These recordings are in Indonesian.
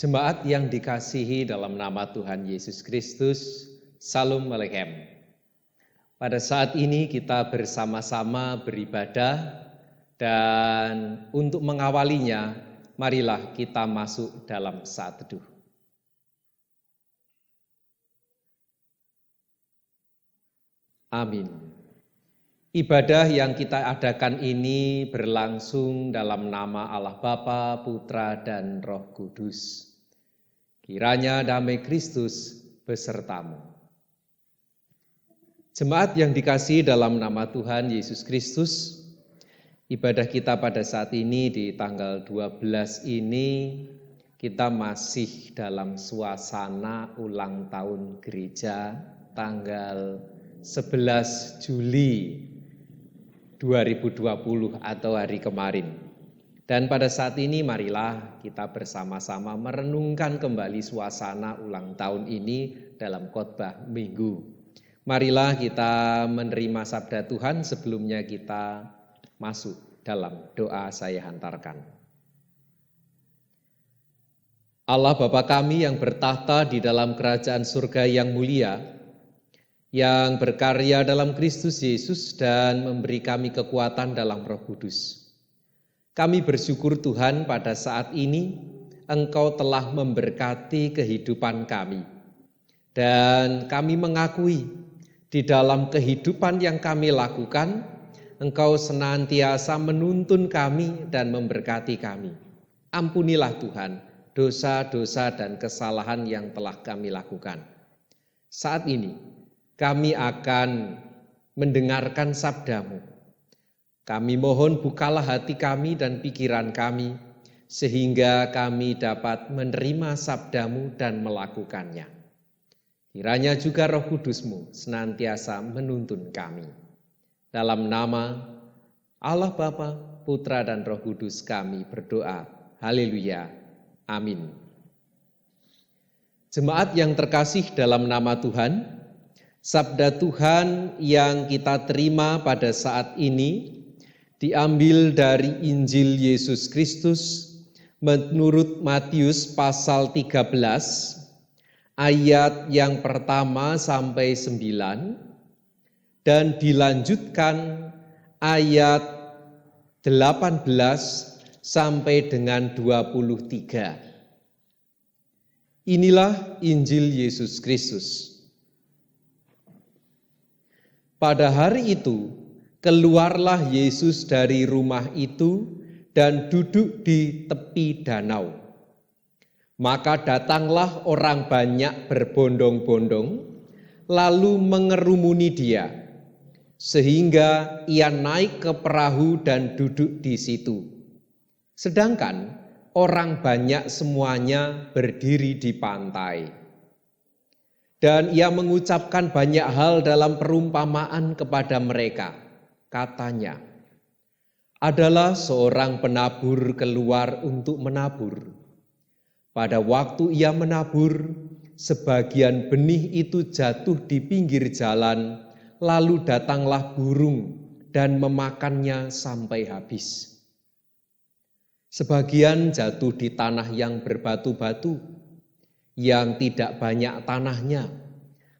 Jemaat yang dikasihi dalam nama Tuhan Yesus Kristus, Salam Aleikum. Pada saat ini kita bersama-sama beribadah dan untuk mengawalinya, marilah kita masuk dalam saat teduh. Amin. Ibadah yang kita adakan ini berlangsung dalam nama Allah Bapa, Putra, dan Roh Kudus. Kiranya damai Kristus besertamu. Jemaat yang dikasihi dalam nama Tuhan Yesus Kristus, ibadah kita pada saat ini di tanggal 12 ini, kita masih dalam suasana ulang tahun gereja tanggal 11 Juli 2020 atau hari kemarin. Dan pada saat ini marilah kita bersama-sama merenungkan kembali suasana ulang tahun ini dalam khotbah minggu. Marilah kita menerima sabda Tuhan, sebelumnya kita masuk dalam doa saya hantarkan. Allah Bapa kami yang bertahta di dalam kerajaan surga yang mulia, yang berkarya dalam Kristus Yesus dan memberi kami kekuatan dalam Roh Kudus. Kami bersyukur Tuhan pada saat ini Engkau telah memberkati kehidupan kami. Dan kami mengakui di dalam kehidupan yang kami lakukan, Engkau senantiasa menuntun kami dan memberkati kami. Ampunilah Tuhan dosa-dosa dan kesalahan yang telah kami lakukan. Saat ini, kami akan mendengarkan sabda-Mu. Kami mohon bukalah hati kami dan pikiran kami, sehingga kami dapat menerima sabda-Mu dan melakukannya. Kiranya juga Roh Kudus-Mu senantiasa menuntun kami. Dalam nama Allah Bapa, Putra, dan Roh Kudus kami berdoa. Haleluya. Amin. Jemaat yang terkasih dalam nama Tuhan, sabda Tuhan yang kita terima pada saat ini diambil dari Injil Yesus Kristus menurut Matius pasal 13 ayat yang pertama sampai 9 dan dilanjutkan ayat 18 sampai dengan 23. Inilah Injil Yesus Kristus. Pada hari itu, keluarlah Yesus dari rumah itu dan duduk di tepi danau. Maka datanglah orang banyak berbondong-bondong, lalu mengerumuni dia, sehingga ia naik ke perahu dan duduk di situ. Sedangkan orang banyak semuanya berdiri di pantai. Dan ia mengucapkan banyak hal dalam perumpamaan kepada mereka. Katanya, adalah seorang penabur keluar untuk menabur. Pada waktu ia menabur, sebagian benih itu jatuh di pinggir jalan, lalu datanglah burung dan memakannya sampai habis. Sebagian jatuh di tanah yang berbatu-batu, yang tidak banyak tanahnya,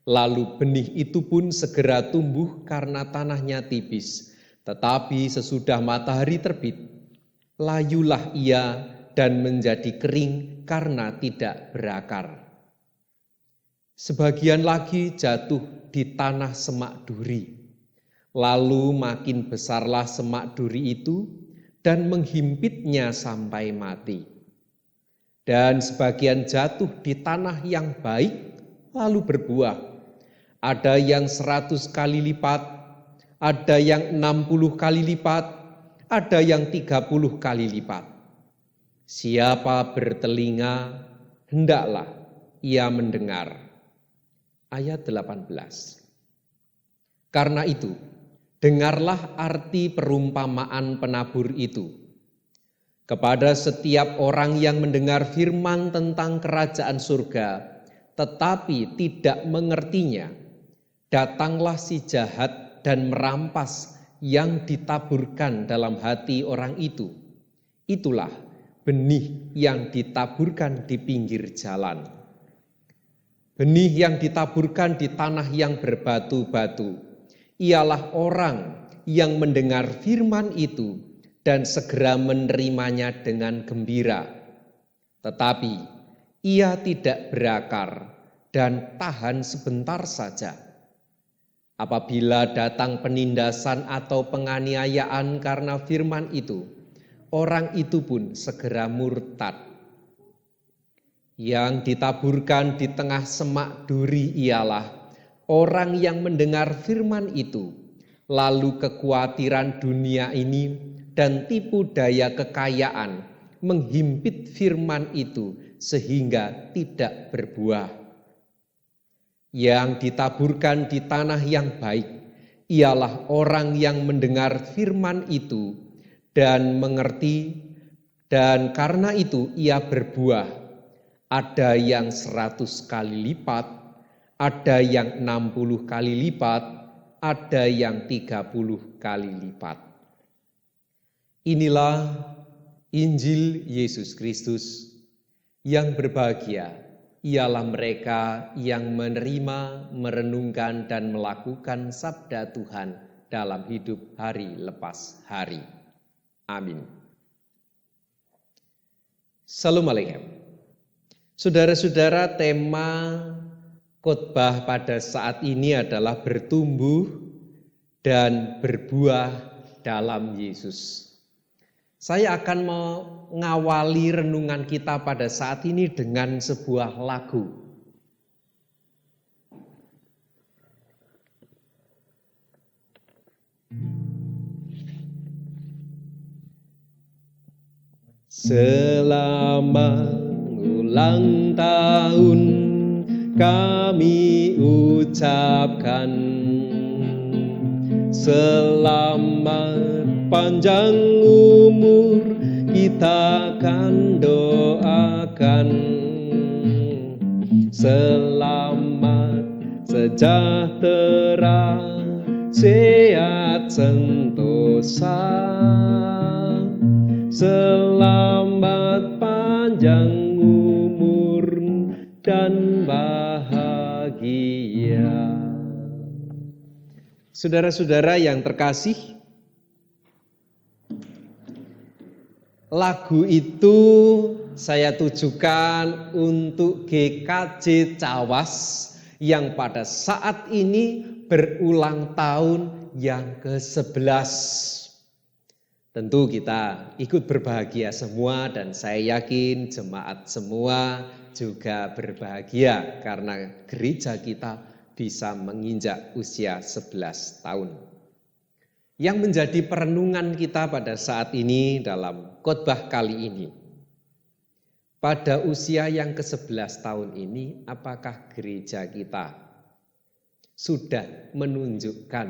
lalu benih itu pun segera tumbuh karena tanahnya tipis. Tetapi sesudah matahari terbit, layulah ia dan menjadi kering karena tidak berakar. Sebagian lagi jatuh di tanah semak duri, lalu makin besarlah semak duri itu dan menghimpitnya sampai mati. Dan sebagian jatuh di tanah yang baik lalu berbuah. Ada yang 100 kali lipat, ada yang 60 kali lipat, ada yang 30 kali lipat. Siapa bertelinga, hendaklah ia mendengar. Ayat 18. Karena itu, dengarlah arti perumpamaan penabur itu. Kepada setiap orang yang mendengar firman tentang kerajaan surga, tetapi tidak mengertinya, datanglah si jahat dan merampas yang ditaburkan dalam hati orang itu. Itulah benih yang ditaburkan di pinggir jalan. Benih yang ditaburkan di tanah yang berbatu-batu ialah orang yang mendengar firman itu dan segera menerimanya dengan gembira. Tetapi ia tidak berakar dan tahan sebentar saja. Apabila datang penindasan atau penganiayaan karena firman itu, orang itu pun segera murtad. Yang ditaburkan di tengah semak duri ialah orang yang mendengar firman itu, lalu kekhawatiran dunia ini dan tipu daya kekayaan menghimpit firman itu sehingga tidak berbuah. Yang ditaburkan di tanah yang baik ialah orang yang mendengar firman itu dan mengerti, dan karena itu ia berbuah. Ada yang 100 kali lipat, ada yang 60 kali lipat, ada yang 30 kali lipat. Inilah Injil Yesus Kristus. Yang berbahagia ialah mereka yang menerima, merenungkan, dan melakukan sabda Tuhan dalam hidup hari lepas hari. Amin. Shalom Aleichem. Saudara-saudara, tema khotbah pada saat ini adalah bertumbuh dan berbuah dalam Yesus. Saya akan mengawali renungan kita pada saat ini dengan sebuah lagu. Selamat ulang tahun kami ucapkan, selamat panjang umur kita akan doakan, selamat sejahtera sehat sentosa, selamat panjang umur dan bahagia. Saudara-saudara yang terkasih, lagu itu saya tujukan untuk GKJ Cawas yang pada saat ini berulang tahun yang ke-11. Tentu kita ikut berbahagia semua dan saya yakin jemaat semua juga berbahagia karena gereja kita bisa menginjak usia 11 tahun. Yang menjadi perenungan kita pada saat ini dalam khotbah kali ini. Pada usia yang ke-11 tahun ini, apakah gereja kita sudah menunjukkan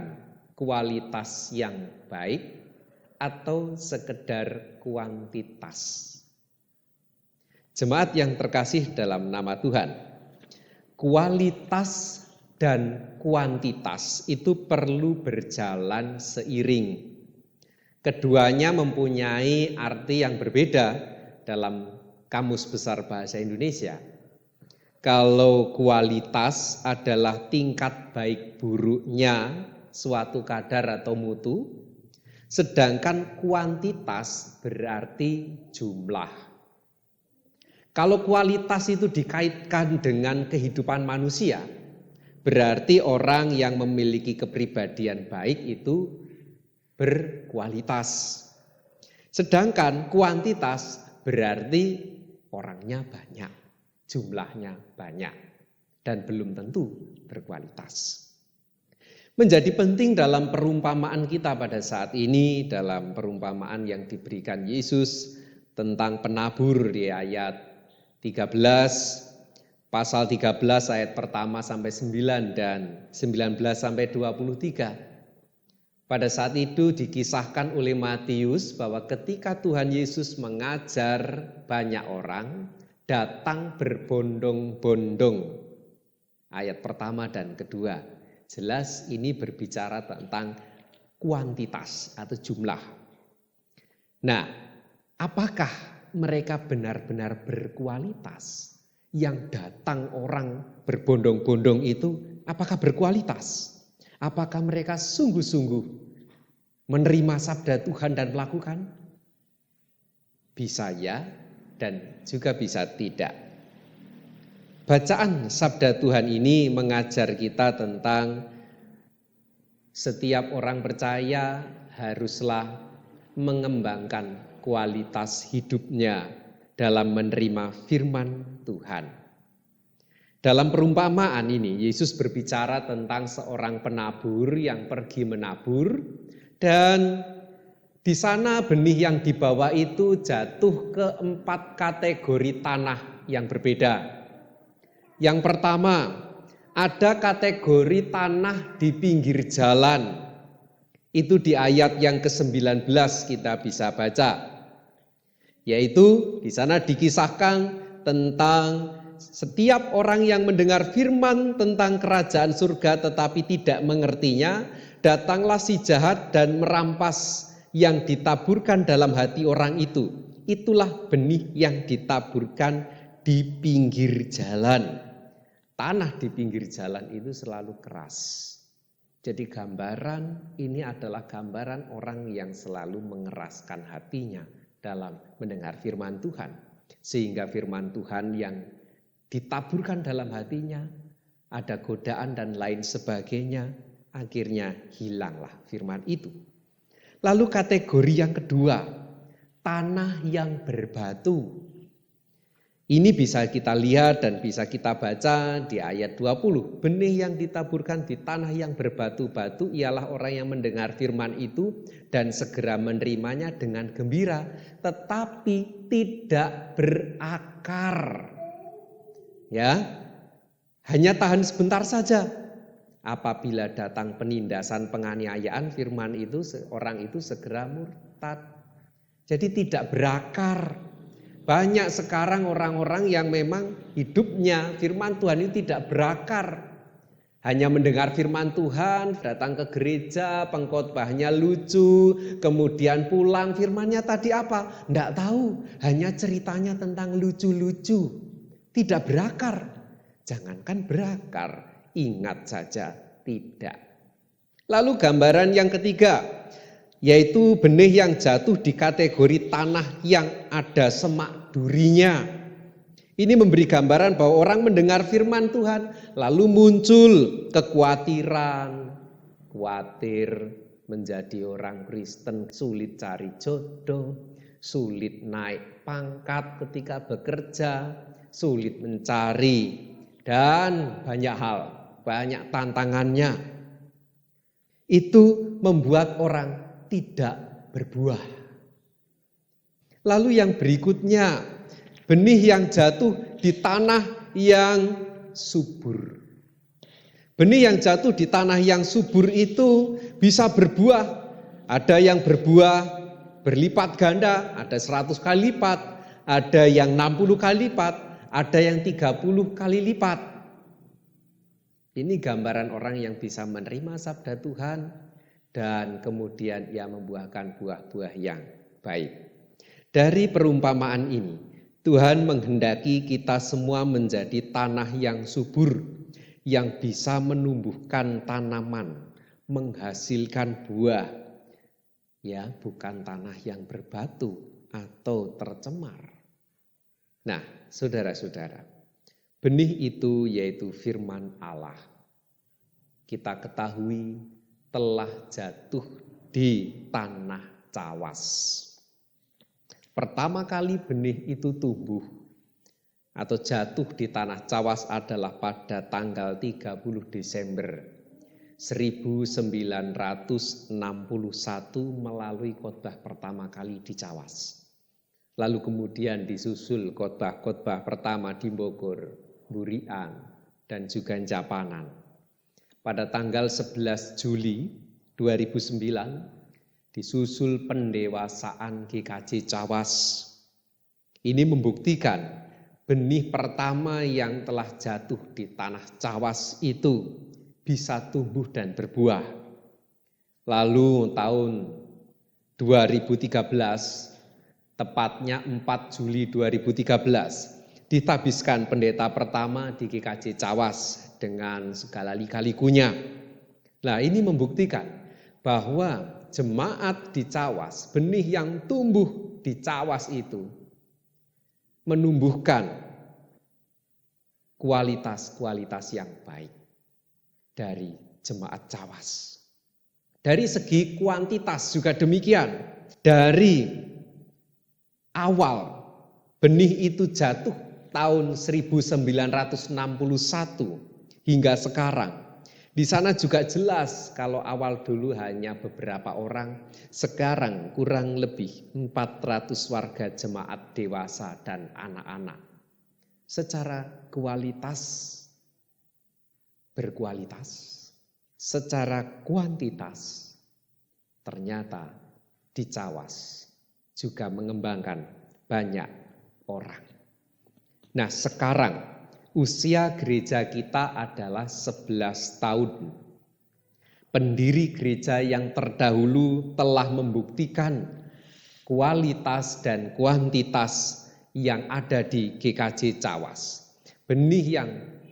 kualitas yang baik atau sekedar kuantitas? Jemaat yang terkasih dalam nama Tuhan, kualitas dan kuantitas itu perlu berjalan seiring. Keduanya mempunyai arti yang berbeda dalam Kamus Besar Bahasa Indonesia. Kalau kualitas adalah tingkat baik buruknya suatu kadar atau mutu, sedangkan kuantitas berarti jumlah. Kalau kualitas itu dikaitkan dengan kehidupan manusia, berarti orang yang memiliki kepribadian baik itu berkualitas. Sedangkan kuantitas berarti orangnya banyak, jumlahnya banyak, dan belum tentu berkualitas. Menjadi penting dalam perumpamaan kita pada saat ini, dalam perumpamaan yang diberikan Yesus tentang penabur di ayat 13, pasal 13 ayat pertama sampai 9 dan 19 sampai 23. Pada saat itu dikisahkan oleh Matius bahwa ketika Tuhan Yesus mengajar banyak orang, datang berbondong-bondong. Ayat pertama dan kedua. Jelas ini berbicara tentang kuantitas atau jumlah. Nah, apakah mereka benar-benar berkualitas? Yang datang orang berbondong-bondong itu apakah berkualitas? Apakah mereka sungguh-sungguh menerima sabda Tuhan dan melakukan? Bisa ya dan juga bisa tidak. Bacaan sabda Tuhan ini mengajar kita tentang setiap orang percaya haruslah mengembangkan kualitas hidupnya dalam menerima firman Tuhan. Dalam perumpamaan ini, Yesus berbicara tentang seorang penabur yang pergi menabur, dan di sana benih yang dibawa itu jatuh ke 4 kategori tanah yang berbeda. Yang pertama, ada kategori tanah di pinggir jalan. Itu di ayat yang ke-19 kita bisa baca. Yaitu di sana dikisahkan tentang setiap orang yang mendengar firman tentang kerajaan surga tetapi tidak mengertinya, datanglah si jahat dan merampas yang ditaburkan dalam hati orang itu. Itulah benih yang ditaburkan di pinggir jalan. Tanah di pinggir jalan itu selalu keras. Jadi gambaran ini adalah gambaran orang yang selalu mengeraskan hatinya dalam mendengar firman Tuhan. Sehingga firman Tuhan yang ditaburkan dalam hatinya, ada godaan dan lain sebagainya, akhirnya hilanglah firman itu. Lalu kategori yang kedua, tanah yang berbatu. Ini bisa kita lihat dan bisa kita baca di ayat 20. Benih yang ditaburkan di tanah yang berbatu-batu ialah orang yang mendengar firman itu dan segera menerimanya dengan gembira, tetapi tidak berakar. Ya, hanya tahan sebentar saja. Apabila datang penindasan penganiayaan, firman itu orang itu segera murtad. Jadi tidak berakar. Banyak sekarang orang-orang yang memang hidupnya firman Tuhan ini tidak berakar. Hanya mendengar firman Tuhan, datang ke gereja, pengkhotbahnya lucu, kemudian pulang, firmannya tadi apa? Tidak tahu, hanya ceritanya tentang lucu-lucu. Tidak berakar. Jangankan berakar, ingat saja tidak. Lalu gambaran yang ketiga, yaitu benih yang jatuh di kategori tanah yang ada semak durinya. Ini memberi gambaran bahwa orang mendengar firman Tuhan, lalu muncul kekhawatiran, khawatir menjadi orang Kristen, sulit cari jodoh, sulit naik pangkat ketika bekerja, sulit mencari, dan banyak hal, banyak tantangannya. Itu membuat orang tidak berbuah. Lalu yang berikutnya, benih yang jatuh di tanah yang subur. Benih yang jatuh di tanah yang subur itu bisa berbuah. Ada yang berbuah berlipat ganda, ada 100 kali lipat, ada yang 60 kali lipat, ada yang 30 kali lipat. Ini gambaran orang yang bisa menerima sabda Tuhan dan kemudian ia membuahkan buah-buah yang baik. Dari perumpamaan ini, Tuhan menghendaki kita semua menjadi tanah yang subur, yang bisa menumbuhkan tanaman, menghasilkan buah. Ya, bukan tanah yang berbatu atau tercemar. Nah, saudara-saudara, benih itu yaitu firman Allah. Kita ketahui telah jatuh di tanah cawas. Pertama kali benih itu tumbuh atau jatuh di tanah cawas adalah pada tanggal 30 Desember 1961 melalui khotbah pertama kali di Cawas. Lalu kemudian disusul khotbah-khotbah pertama di Bogor, Burian, dan juga Japanan. Pada tanggal 11 Juli 2009 disusul pendewasaan GKJ Cawas. Ini membuktikan benih pertama yang telah jatuh di tanah Cawas itu bisa tumbuh dan berbuah. Lalu tahun 2013 tepatnya 4 Juli 2013, ditabiskan pendeta pertama di GKJ Cawas dengan segala lika-likunya. Nah, ini membuktikan bahwa jemaat di Cawas, benih yang tumbuh di Cawas itu menumbuhkan kualitas-kualitas yang baik dari jemaat Cawas. Dari segi kuantitas juga demikian. Dari awal benih itu jatuh tahun 1961 hingga sekarang. Di sana juga jelas kalau awal dulu hanya beberapa orang, sekarang kurang lebih 400 warga jemaat dewasa dan anak-anak. Secara kualitas berkualitas, secara kuantitas ternyata di Cawas juga mengembangkan banyak orang. Nah, sekarang usia gereja kita adalah 11 tahun. Pendiri gereja yang terdahulu telah membuktikan kualitas dan kuantitas yang ada di GKJ Cawas. Benih yang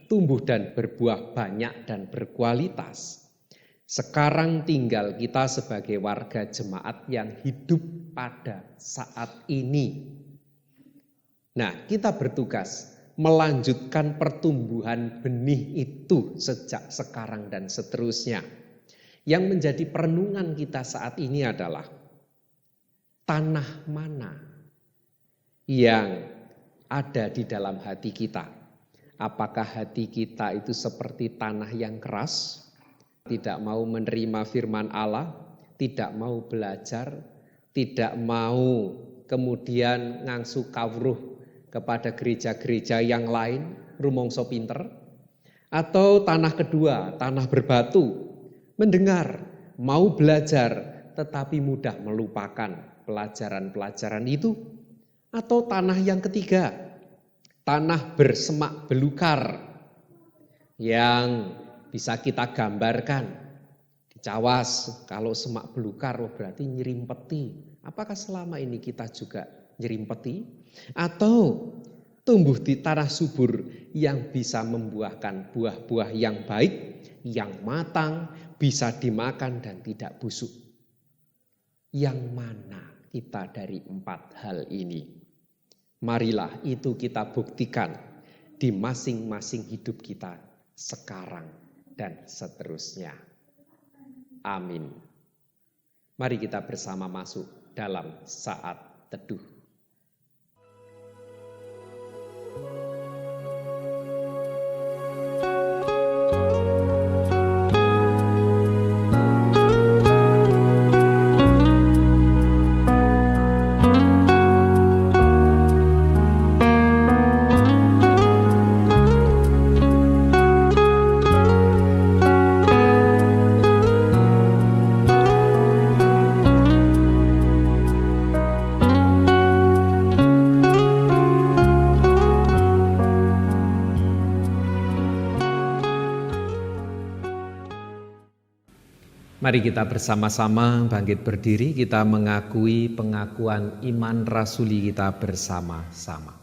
tumbuh dan berbuah banyak dan berkualitas. Sekarang tinggal kita sebagai warga jemaat yang hidup pada saat ini. Nah, kita bertugas melanjutkan pertumbuhan benih itu sejak sekarang dan seterusnya. Yang menjadi perenungan kita saat ini adalah tanah mana yang ada di dalam hati kita. Apakah hati kita itu seperti tanah yang keras, tidak mau menerima firman Allah, tidak mau belajar, tidak mau kemudian ngangsu kawruh kepada gereja-gereja yang lain, rumangsa pinter? Atau tanah kedua, tanah berbatu, mendengar, mau belajar, tetapi mudah melupakan pelajaran-pelajaran itu? Atau tanah yang ketiga, tanah bersemak belukar, yang bisa kita gambarkan di Cawas, kalau semak belukar berarti nyerimpeti. Apakah selama ini kita juga nyerimpeti? Atau tumbuh di tanah subur yang bisa membuahkan buah-buah yang baik, yang matang, bisa dimakan dan tidak busuk? Yang mana kita dari 4 hal ini? Marilah itu kita buktikan di masing-masing hidup kita sekarang dan seterusnya. Amin. Mari kita bersama masuk dalam saat teduh. Mari kita bersama-sama bangkit berdiri, kita mengakui pengakuan iman rasuli kita bersama-sama.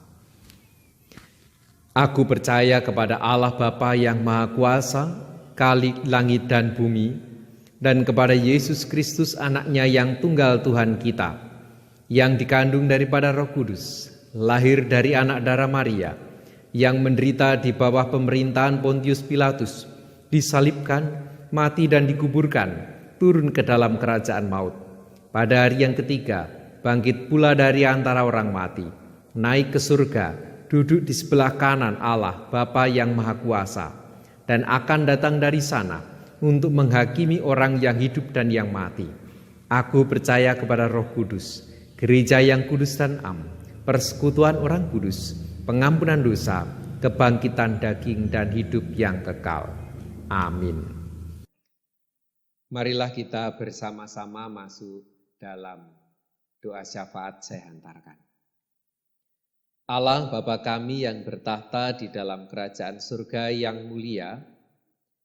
Aku percaya kepada Allah Bapa yang Maha Kuasa, Khalik langit dan bumi, dan kepada Yesus Kristus anaknya yang tunggal Tuhan kita, yang dikandung daripada Roh Kudus, lahir dari anak darah Maria, yang menderita di bawah pemerintahan Pontius Pilatus, disalibkan, mati dan dikuburkan, turun ke dalam kerajaan maut. Pada hari yang ketiga, bangkit pula dari antara orang mati, naik ke surga, duduk di sebelah kanan Allah Bapa yang Maha Kuasa, dan akan datang dari sana untuk menghakimi orang yang hidup dan yang mati. Aku percaya kepada Roh Kudus, gereja yang kudus dan am, persekutuan orang kudus, pengampunan dosa, kebangkitan daging dan hidup yang kekal. Amin. Marilah kita bersama-sama masuk dalam doa syafaat saya hantarkan. Allah Bapa kami yang bertahta di dalam kerajaan surga yang mulia,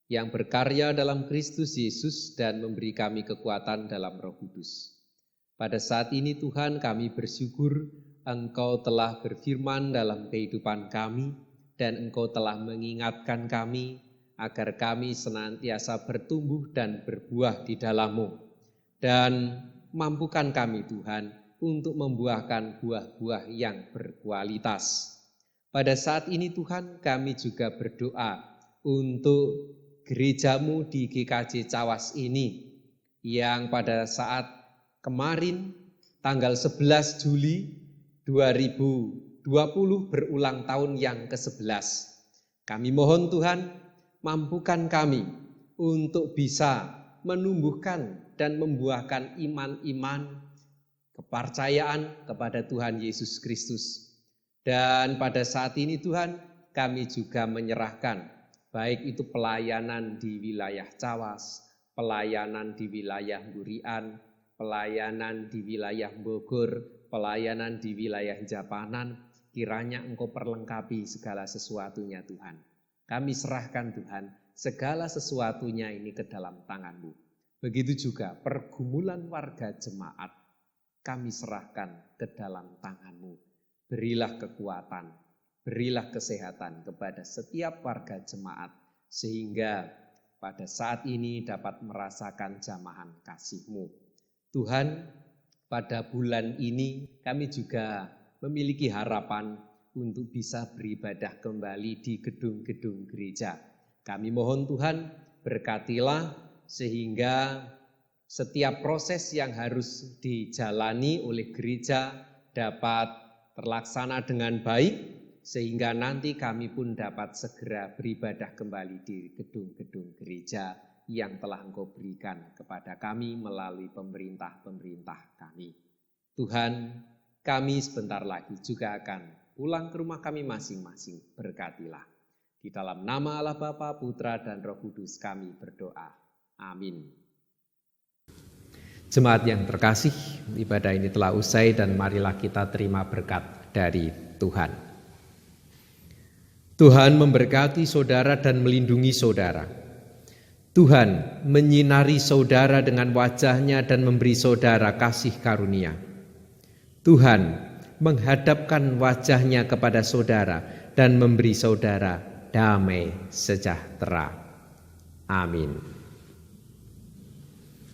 yang berkarya dalam Kristus Yesus dan memberi kami kekuatan dalam Roh Kudus. Pada saat ini Tuhan, kami bersyukur Engkau telah berfirman dalam kehidupan kami dan Engkau telah mengingatkan kami agar kami senantiasa bertumbuh dan berbuah di dalam-Mu. Dan mampukan kami Tuhan untuk membuahkan buah-buah yang berkualitas. Pada saat ini Tuhan, kami juga berdoa untuk gereja-Mu di GKJ Cawas ini yang pada saat kemarin tanggal 11 Juli 2020 berulang tahun yang ke-11. Kami mohon Tuhan, mampukan kami untuk bisa menumbuhkan dan membuahkan iman-iman, kepercayaan kepada Tuhan Yesus Kristus. Dan pada saat ini Tuhan, kami juga menyerahkan baik itu pelayanan di wilayah Cawas, pelayanan di wilayah Burian, pelayanan di wilayah Bogor, pelayanan di wilayah Japanan, kiranya Engkau perlengkapi segala sesuatunya Tuhan. Kami serahkan Tuhan segala sesuatunya ini ke dalam tangan-Mu. Begitu juga pergumulan warga jemaat, kami serahkan ke dalam tangan-Mu. Berilah kekuatan, berilah kesehatan kepada setiap warga jemaat, sehingga pada saat ini dapat merasakan jamahan kasih-Mu. Tuhan, pada bulan ini kami juga memiliki harapan untuk bisa beribadah kembali di gedung-gedung gereja. Kami mohon Tuhan, berkatilah sehingga setiap proses yang harus dijalani oleh gereja dapat terlaksana dengan baik, sehingga nanti kami pun dapat segera beribadah kembali di gedung-gedung gereja yang telah Engkau berikan kepada kami melalui pemerintah-pemerintah kami. Tuhan, kami sebentar lagi juga akan pulang ke rumah kami masing-masing. Berkatilah. Di dalam nama Allah Bapa, Putra, dan Roh Kudus kami berdoa. Amin. Jemaat yang terkasih, ibadah ini telah usai dan marilah kita terima berkat dari Tuhan. Tuhan memberkati saudara dan melindungi saudara. Tuhan menyinari saudara dengan wajah-Nya dan memberi saudara kasih karunia. Tuhan menghadapkan wajah-Nya kepada saudara dan memberi saudara damai sejahtera. Amin.